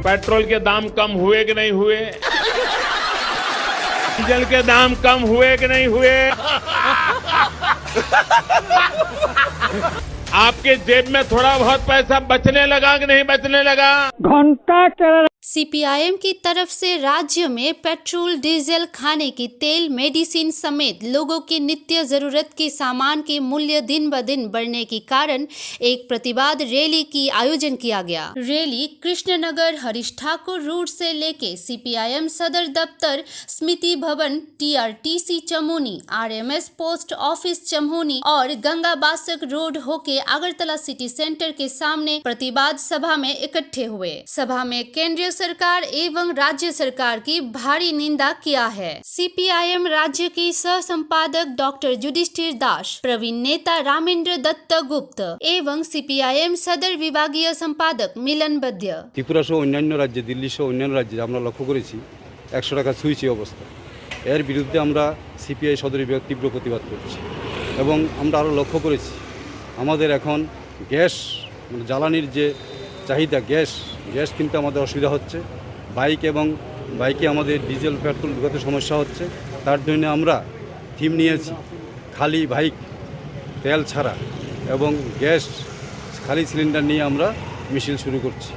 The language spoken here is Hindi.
पेट्रोल के दाम कम हुए कि नहीं हुए? डीजल के दाम कम हुए कि नहीं हुए? आपके जेब में थोड़ा बहुत पैसा बचने लगा कि नहीं बचने लगा? सीपीआईएम की तरफ से राज्य में पेट्रोल, डीजल, खाने की तेल, मेडिसिन समेत लोगों की नित्य जरूरत के सामान के मूल्य दिन ब दिन बढ़ने के कारण एक प्रतिवाद रैली की आयोजन किया गया। रैली कृष्णनगर हरीश ठाकुर रोड से लेके सीपीआईएम सदर दफ्तर, स्मृति भवन, टीआरटीसी चमोनी, आरएमएस पोस्ट ऑफिस चमोनी और गंगा बासक रोड होके अगरतला सिटी सेंटर के सामने प्रतिवाद सभा में इकट्ठे हुए। सभा में केंद्रीय सरकार एवं राज्य सरकार की भारी निंदा किया है। सीपीआईएम राज्य की सह संपादक डॉक्टर युधिष्ठिर दास, प्रवीण नेता रामेंद्र दत्त गुप्त एवं सीपीआईएम सदर विभागीय संपादक मिलन बद्य। त्रिपुरा सह अन्यान्य राज्य, दिल्ली सह अन्यान्य राज्ये আমরা লক্ষ্য করেছি 100 টাকা ছুঁইছে অবস্থা। এর বিরুদ্ধে আমরা সিপিআই সদর বিভাগ তীব্র প্রতিবাদ করছি এবং আমরা আরও লক্ষ্য করেছি আমাদের এখন গ্যাস মানে জ্বালানির যে চাহিদা, গ্যাস কিনতে আমাদের অসুবিধা হচ্ছে। বাইকে আমাদের ডিজেল পেট্রোল ঢোকাতে সমস্যা হচ্ছে। তার জন্য আমরা থিম নিয়েছি খালি বাইক তেল ছাড়া এবং গ্যাস খালি সিলিন্ডার নিয়ে আমরা মিছিল শুরু করছি।